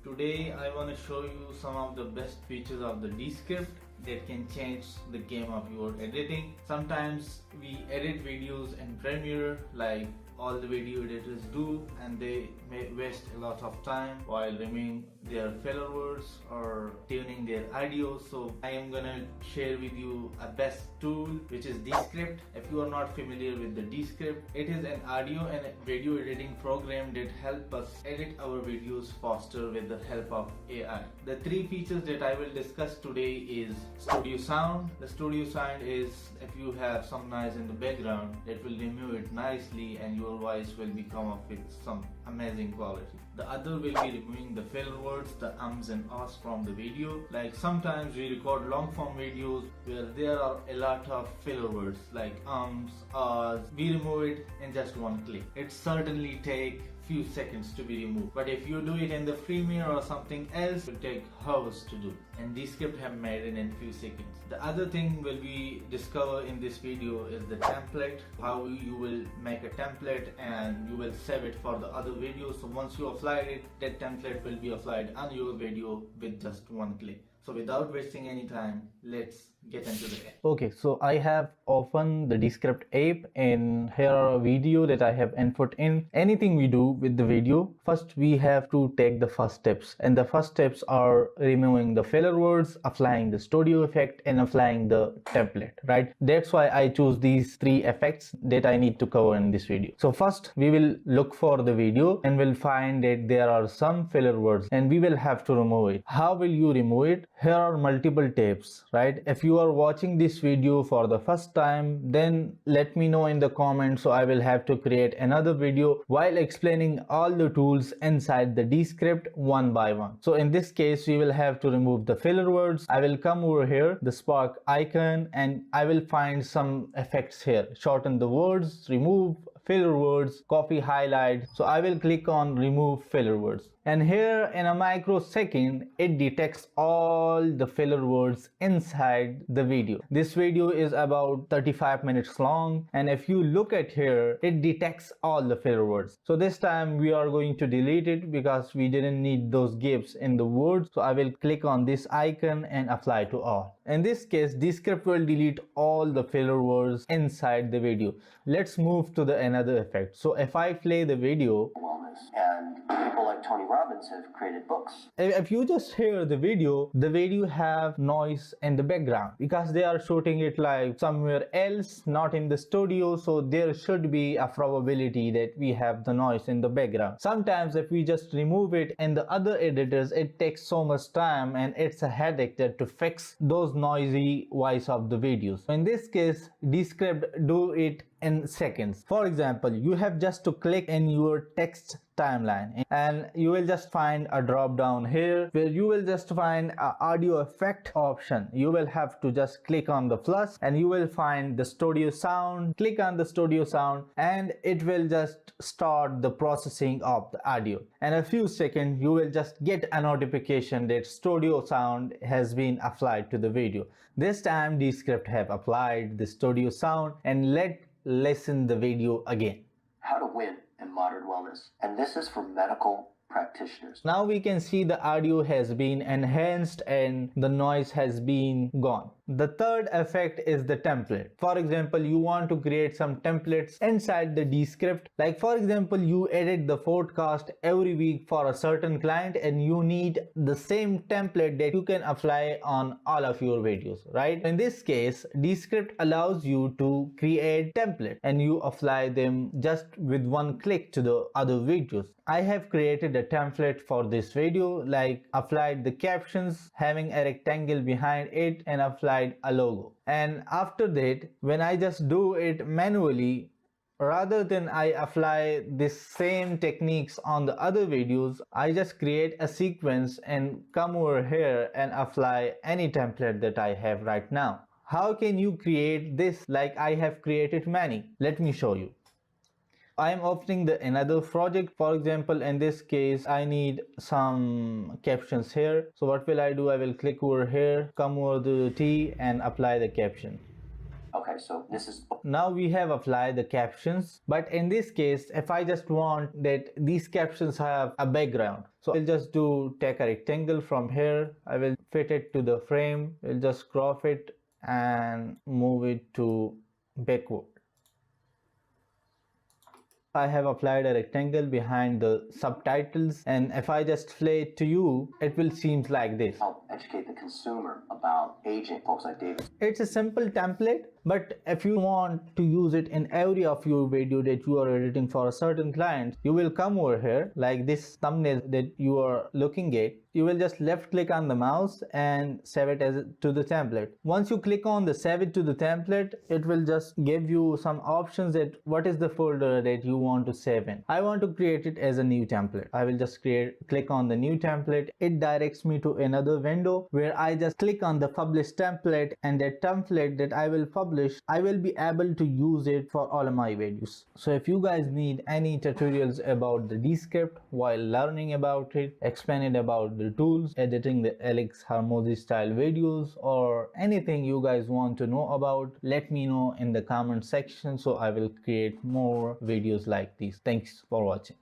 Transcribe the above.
Today I want to show you some of the best features of the Descript that can change the game of your editing. Sometimes we edit videos in Premiere like all the video editors do, and they may waste a lot of time while removing their filler words or tuning their audio. So I am gonna share with you a best tool, which is Descript. If you are not familiar with the Descript, it is an audio and video editing program that helps us edit our videos faster with the help of AI. The three features that I will discuss today is studio sound. The studio sound is if you have some noise in the background, that will remove it nicely and your voice will become up with some amazing quality. The other will be removing the filler words, the ums and ahs from the video. Like sometimes we record long form videos where there are a lot of filler words like ums, ahs. We remove it in just one click. It certainly takes few seconds to be removed, but if you do it in the Premiere or something else, it will take hours to do, and Descript have made it in few seconds. The other thing will be discover in this video is the template, how you will make a template and you will save it for the other videos. So once you apply it, that template will be applied on your video with just one click. So without wasting any time, let's get into the game. Okay, so I have opened the Descript app, and here are a video that I have input in. Anything we do with the video, first we have to take the first steps, and the first steps are removing the filler words, applying the studio effect, and applying the template, right? That's why I choose these three effects that I need to cover in this video. So first we will look for the video and we'll find that there are some filler words and we will have to remove it. How will you remove it? Here are multiple tips, right? If you are watching this video for the first time, then let me know in the comments, so I will have to create another video while explaining all the tools inside the Descript one by one. So in this case, we will have to remove the filler words. I will come over here, the spark icon, and I will find some effects here. Shorten the words, remove filler words, copy, highlight. So I will click on remove filler words, and here in a microsecond it detects all the filler words inside the video. This video is about 35 minutes long, and if you look at here, it detects all the filler words. So this time we are going to delete it because we didn't need those gaps in the words. So I will click on this icon and apply to all. In this case, Descript will delete all the filler words inside the video. Let's move to the another effect. So if I play the video, and people like Tony Robbins have created books. If you just hear the video have noise in the background because they are shooting it like somewhere else, not in the studio. So there should be a probability that we have the noise in the background. Sometimes if we just remove it in the other editors, it takes so much time and it's a headache to fix those noisy voice of the videos. In this case, Descript do it in seconds. For example, you have just to click in your text timeline and you will just find a drop down here where you will just find an audio effect option. You will have to just click on the plus and you will find the studio sound. Click on the studio sound and it will just start the processing of the audio. In a few seconds you will just get a notification that studio sound has been applied to the video. This time Descript have applied the studio sound, and let's listen the video again. How to win in modern wellness. And this is for medical practitioners. Now we can see the audio has been enhanced and the noise has been gone. The third effect is the template. For example, you want to create some templates inside the Descript. Like for example, you edit the podcast every week for a certain client and you need the same template that you can apply on all of your videos, right? In this case, Descript allows you to create template and you apply them just with one click to the other videos. I have created a template for this video, like applied the captions having a rectangle behind it and applied a logo. And after that, when I just do it manually, rather than I apply this same techniques on the other videos, I just create a sequence and come over here and apply any template that I have right now. How can you create this like I have created many? Let me show you. I am opening another project. For example, in this case, I need some captions here. So what will I do? I will click over here, come over to the T and apply the caption. Okay, so this is Now we have applied the captions, but in this case, if I just want that these captions have a background, so I'll just take a rectangle from here. I will fit it to the frame. I'll just crop it and move it to backward. I have applied a rectangle behind the subtitles, and if I just play it to you, it will seem like this. help educate the consumer about aging. Folks like David. It's a simple template, but if you want to use it in every of your video that you are editing for a certain client, you will come over here like this thumbnail that you are looking at. You will just left click on the mouse and save it as to the template. Once you click on the save it to the template, it will just give you some options that what is the folder that you want to save in. I want to create it as a new template. I will just click on the new template. It directs me to another window where I just click on the publish template, and that template that I will publish, I will be able to use it for all of my videos. So if you guys need any tutorials about the Descript while learning about it, explaining about the tools, editing the Alex Hormozy style videos, or anything you guys want to know about, let me know in the comment section so I will create more videos like these. Thanks for watching.